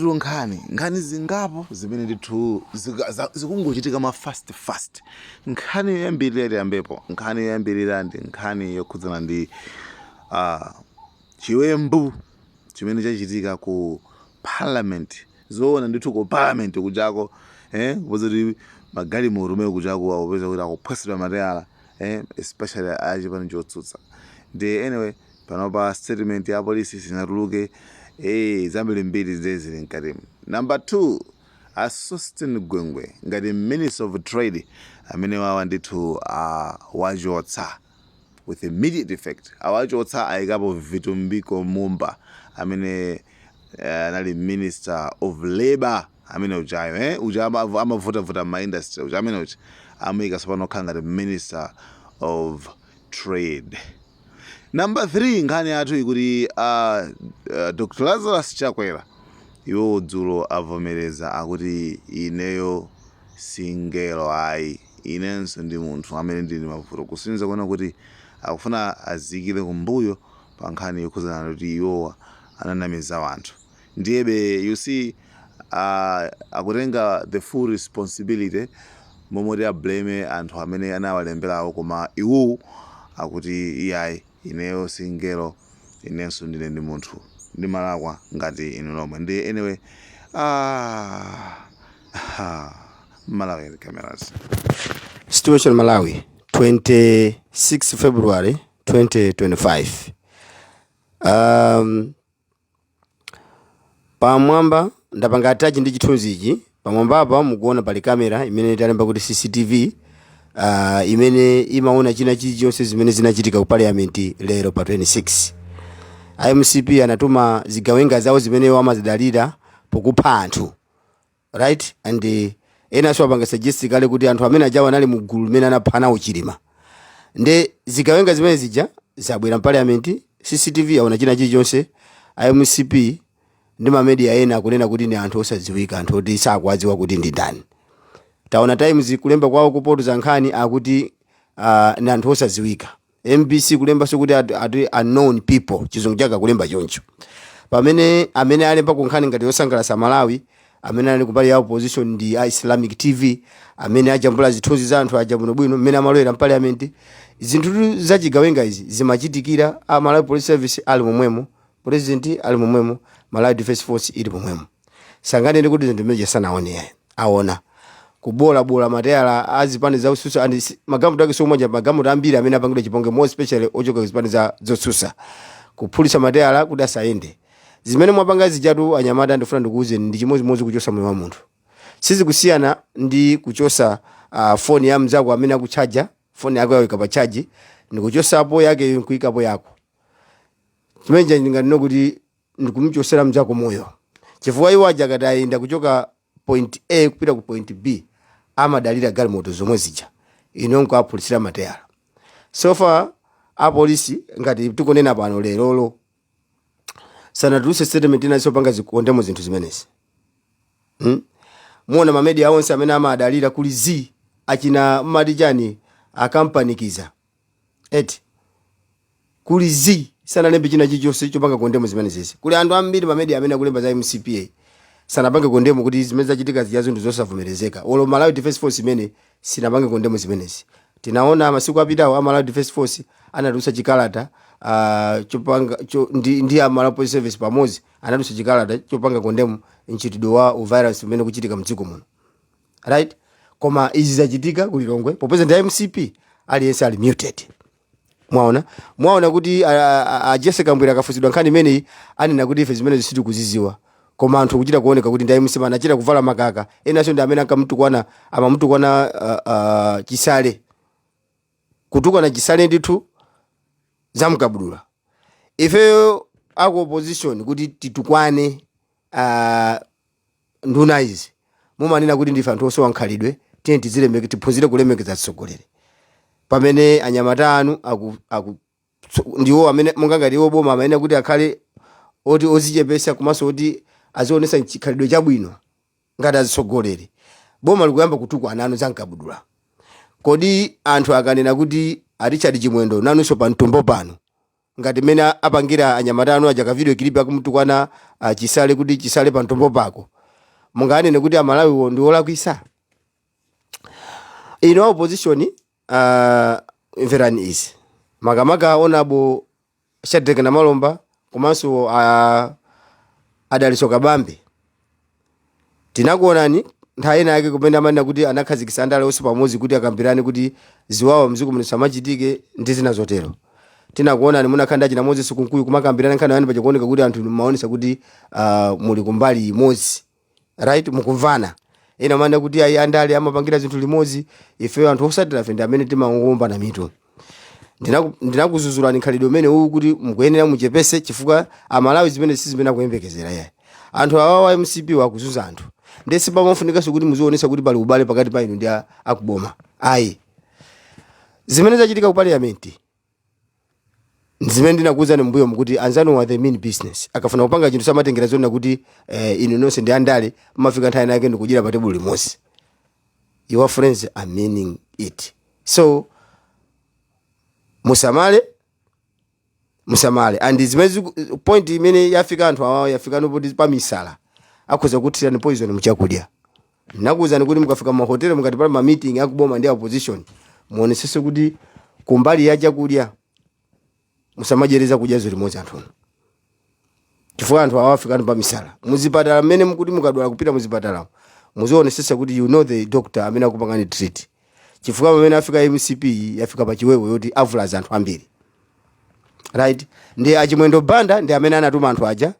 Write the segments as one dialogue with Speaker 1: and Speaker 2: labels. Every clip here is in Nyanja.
Speaker 1: nkhani zingapo zimene ndithu zikungochitika ma fast nkhani yoyambirira yambepo nkhani yoyambirira ndi nkhani yokhudzana ndi chiwembu chimene chachitika ku parliament. Zoona ndithu ku parliament kujako kupoza kuti magalimoto umene kujako akupeza kuti akuphwasidwa matayala especially achipani chotsutsa. Ndi anyway panopa statement ya polisi sinatuluke zambiri mbiri zili mkatimu. Number 2, Sostin Gwengwe ngati Minister of Trade amene wawa ndithu wachotsa with immediate effect. Awachotsa ayikapo Vitumbiko Mumba amene anali Minister of Labor amene ujayo amavota ma industry uja amene uja amuyika sapano khala ngati Minister of Trade. Number 3 nkhani yathu ikuti Dr. Lazarus Chakwera iwo dzulo avomereza akuti ineyo singelo ayi inenso ndi munthu amene ndili mavuto kusinza kuona kuti akufuna azikire kumbuyo pa nkhani yokhudzana kuti iwowa ananamiza wanthu. Ndiyebe you see akutenga the full responsibility momwe blame anthu amene anawalemberawo koma iwo akuti iyayi ineyo singelo inenso ndine ndi munthu ndi malakwa ngati inu lomwe. Ndi anyway Malawi cameras.
Speaker 2: Situation Malawi 26 February 2025. Pamwamba ndapanga attach ndi chithunzi ichi. Pamwamba apa mukuona pali kamera imene italemba kuti CCTV imene imaona china chilichonse zimene zinachitika ku parliament lero pa 26. IMCP anatuma zigawenga zawo zimene amazidalira pokupha anthu, right? And ena so apanga suggest kale kuti anthu amene ajawa anali mu gulu limene anaphana uchilima. Nde zigawenga zimene zija zabwera parliament, CCTV aona china chilichonse, IMCP ndi ma media ena kunena kuti ni anthu osadziwika, anthu oti sakwadziwa kuti ndi ndani. Taona Times kulemba kwawo kupoto za nkhani akuti ni anthu osadziwika. MBC kulemba so kuti unknown people, chizungu chaka kulemba choncho. Pamene amene alemba ku nkhani ngati yosangalatsa Malawi amene ali kupali ya opposition ndi Islamic TV amene ajambula zithunzi za anthu aja bwino amene amalowera parliament. Zinthu zachigawenga izi zimachitikira Malawi Police Service ali momwemo, President ali momwemo, Malawi Defense Force ili momwemo. Sangane ndi kuti zinthu meje sanaone aona kubola matayala azipani za ususa and magamu take so moja magamu ambiri amene apangidwa chiponge more especially ochoka zipani za zosusa kuphulisa matayala kuti asaende. Zimene mwapanga zijatu anyamata ndifuna ndikuuze ndi chimozimozi kuchosa moyo wa munthu. Sizi kusiyana ndi kuchosa phone ya mzako amene akuchaja, phone yako yaweka pa charge, ndikuchosa apo yake kuikapo yako. Chimenja ndingatino kuti ndikumuchosera mzako moyo. Chifukwa iwo aja kataenda kuchoka point A kupita ku point B amadalira galimoto zomwe zija inonko apulisira matayala. So far apolisi ngati tikunena pano lero sanatuluse statement ina isopanga zikondemo zinthu zimenezi. Muona ma media onse amene amadalira kuli Z achina madijani akampanikiza eti kuli Z sanalembe china chichonse chopanga kondemo zimenezi. Kuli anthu ambiri ma media amene akulemba za MCPA sanapange kondemo kuti zimene zachitika zijazo ndi zosavomerezeka. Olo Malawi Defense Force imene sinapange kondemo zimenezi. Tinaona masiku apitawo Malawi Defense Force anatusa chikalata chopanga ndi Malawi Police Service pamozi anatusa chikalata chopanga kondemo nchitidwe wa virus umene kuchitika mdziko muno, right? Koma izi zachitika kulilongwe popeza ndi MCP aliyense ali muted. Mwaona kuti Jessica Mbwira akafusidwa nkhani imene anena kuti ife zimene zisiti kuziziwa. Koma anthu kuchita kuoneka kuti ndi MCP anachita kuvala makaka. Ena so ndi amene amamutukwana chisale. Kutukwana chisale ndithu zamkabudula. Ifeyo ako opposition kuti titukwane nduna izi. Mumanena kuti ndife anthu osowa nkhalidwe, tiye tizilemeke tiphunzire kulemekeza tsogolere. Pamene anyamata anu ndiwo amene mungangati iwo boma amene kuti akhale oti ozichepesa komanso oti azionesa chikhalidwe chabwino ngati azitsogolere. Boma likuyamba kutukwa ananu zankabudula. Kodi anthu akanena kuti Richard Chimwendo nanunso pa mtumbo pano ngati mene apangira anyamata anu aja ka video clip akumutukwana chisale kuti chisale pa ntombo pako, munganene kuti amalawiwo ndi olakwisa? Ino opposition imverani izi, makamaka onabo Shadrack Namalomba komanso Adaliso Kabambe, tinakuonani nthawi ina yake kumene amanena kuti anakhazikitsa andale onse pamodzi kuti akambirane kuti ziwawa mdziko muno samachitike ndi zina zotero. Tinakuonani munakhala chimodzi sikunkuyu kumakambirana nkhani yani pachakuoneka kuti anthu maonesa kuti muli kumbali imodzi, right, mukumvana. Ena amanena kuti ayi andale amapangira zinthu limodzi, ife anthu osatira fe ndi amene timangomba na mitu. Ndinakuzuzulani khalidwe umene uwu kuti mukuyenera muchepese chifukwa amalawi zimene sizimene akuyembekezera yayi. Anthu awawa MCP wakuzuza anthu. Ndesi pamafunika kuti muzionesa kuti pali ubale pakati pa inu ndi akuboma. Ayi. Zimene zachitika ku parliament zimene ndinakuza mbuyo mkuti anzanu wa the mean business. Akafuna kupanga chinthu samatengera zona kuti inu nonse ndi andale mafika nthawi yake ndikujira pa table limodzi. Your friends are meaning it. So musamale and zimene point imene yafika anthu awawo yafika nopoti pa misala akhoza kuthirani poison muchakudya. Nakuza kuti mukafika mu hotel mukati pa meeting akuboma ndi opposition muonesese kuti kumbali ya chakudya musamajereza kudya zilimozi anthu. Chifukwa anthu awafika pa misala muzipatala mmene mukuti mukadwala kupita muzipatala muzionesesa kuti you know the doctor amene akupangani treat. Chifukwa pamene afika MCP yafika pa chiwewe yoti avula anthu ambiri, right? Ndi achimwendo banda ndi amene anatuma anthu aja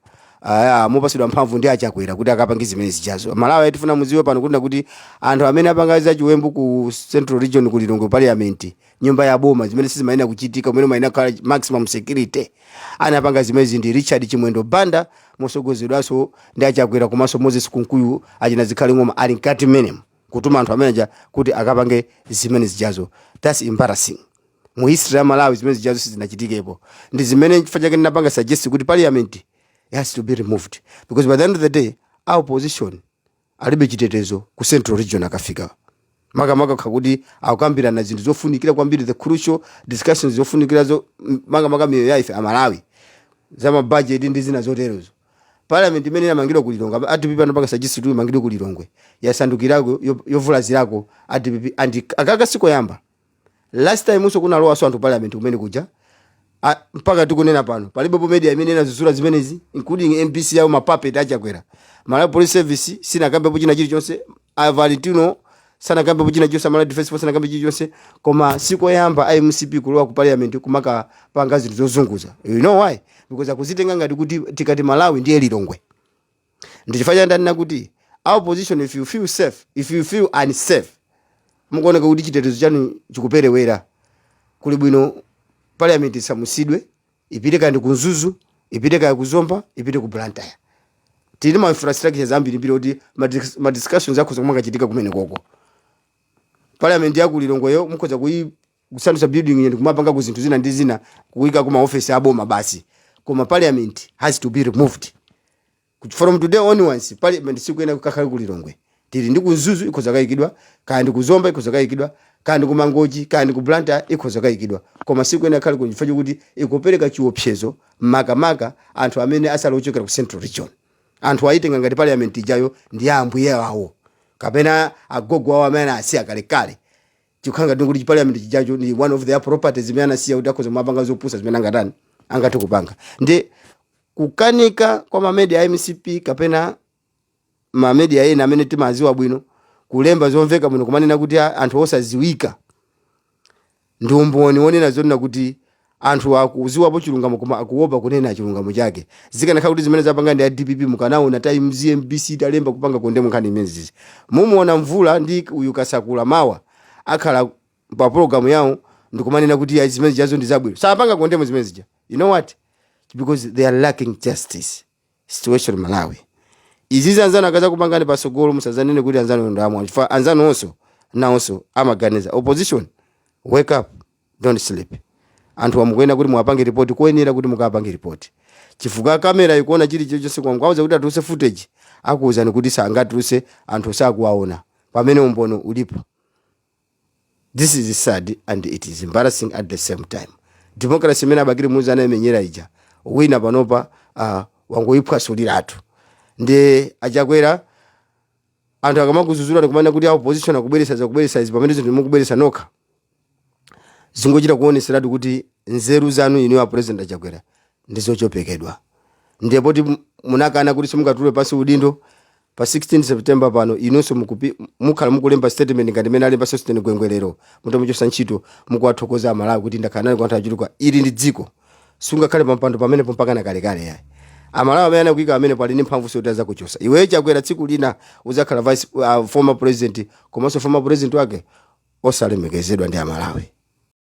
Speaker 2: mupasidwa mphamvu ndi achakwera kuti akapangize zimene zijazo. Malawi tifuna muziwe pano kuti anthu amene apangaza chiwembu ku Central Region ku Lilongwe Parliament, nyumba ya boma zimene sizimaina kuchitika umene maina khala maximum security, anapanga zimene ndi Richard Chimwendo Banda mosogozedwaso ndi achakwera komanso Moses Kunkuyu achina zikhale ngoma ali nkati menemu kutuma anthu amene kuti akapange zimene zijazo. That's embarrassing. Mu history ya Malawi zimene zijazo sizinachitikepo. Ndi zimene chifukwa chake ndinapanga suggest kuti parliament has to be removed because by the end of the day our opposition alibe chitetezo ku Central Region akafika. Makamaka kuti akukambirana zinthu zofunikira kwambiri, the crucial discussions zofunikira zo makamaka miyo ya ife Amalawi zama budget ndi zina zoterozo. Parliament imene inamangidwa ku Lilongwe ADP panopanga suggest kuti imangidwe ku Lilongwe yasandukirako yovula zirako ADP andi akakasiko yamba. Last time uso kuna lowa so anthu parliament umene kuja mpaka tikunena pano palibe media imene inazuzula zimenezi including MPC yao mapuppet achakwera. Malawi Police Service sina kambe puchina chilichonse, Valentino sana kambe puchina chilichonse, Malawi Defense Force sana kambe chilichonse, koma siko yamba IMCP kulowa ku parliament kumaka panga zinthu zozunguza. You know why? Because akuzitenga ngati kuti tikati Malawi ndiye Lilongwe. Ndichifanya ndani nakuti our position, if you feel safe, if you feel unsafe, mukuoneka kuti chitetezo chanu chikuperewera kuli bwino parliament samusidwe, ipite kandi kunzuzu, ipite kandi kuzomba, ipite ku Blantyre. Tili ma infrastructure zambiri mbiri kuti ma discussions akhoza kumanga chitika kumene koko. Parliament ya ku Lilongwe yo mukhoza kusandusa building yendi kumapanga ku zinthu zina ndi zina kuika kuma office aboma basi. Koma parliament has to be removed. From today onwards parliament sikuyena kukakhala ku Lilongwe. Tili ndi kunzuzu ikhoza kayikidwa, kandi kuzomba ikhoza kayikidwa, kandi kumangoji, kandi ku Blantyre ikhoza kayikidwa. Koma sikuyena kale kunjifanya kuti ikupereka chiopsezo makamaka anthu amene asala ochokera ku Central Region. Anthu aitenga ngati parliament ijayo ndi ambuye awo kapena agogo awo amene asiya kale. Chikanga ndikuti parliament ijayo ni one of their properties zimene asiya kuti akhoza mapanga zopusa zimene angatani angati kupanga. Ndi kukanika kwa ma media MCP kapena ma media ena amene timaziwa bwino kulemba zomveka muno kumanena kuti anthu osaziwika ndi umboni wonena zonena kuti anthu akuziwapo chilungamo koma akuopa kunena chilungamo chake. Zikanakhala kuti zimene zapanga ndi DPP mukanaona Times MBC talemba kupanga kondemo nkhani imenezi. Mumuona Mvula ndi uyu Kasakula mawa akhala pa program yawo ndikumanena kuti zimene jazo ndi zabwino. Sapanga kondemo zimene zija. You know what? Because they are lacking justice. Situation Malawi. Izizi anzano akaza kupangani pasogolo musazanene kuti anzano ndo amwa. Chifukwa anzano also amaganiza. Opposition, wake up, don't sleep. Anthu amukwena kuti muwapange report kuyenera kuti mukapange report. Chifukwa kamera ikuona chili chilichonse kwa mkwauza kuti atuse footage akuuzani kuti sangatuse anthu sakuwaona pamene umbono ulipo. This is sad and it is embarrassing at the same time. democracy imene abakiri muzi anayimenyera ija wina panopa wangoyiphwasuliratu ndi achakwera anthu akamakuzuzula ndikumana kuti opposition akubweresa izi pamene zinthu mukubweresa nokha zingochita kuoneseratu kuti nzeru zanu inu a president achakwera ndizochopekedwa ndiye poti munakana kuti simungatule pasi udindo pa 16 September pano inonso mukhala mukulemba statement ngati mene alemba Sostene Gwengwerero mutamuchosa ntchito mukuwathokoza Amalawi kuti ndakhala nali kwanthu achuluka ili ndi dziko sungakhale pampando pamene pompakana kalekale yayi Amalawi amene akuyika amene pali ndi mphamvu sotaza kuchosa iwe Chakwera tsiku lina uzakhala former president komanso former president wake osalemekezedwa ndi Amalawi.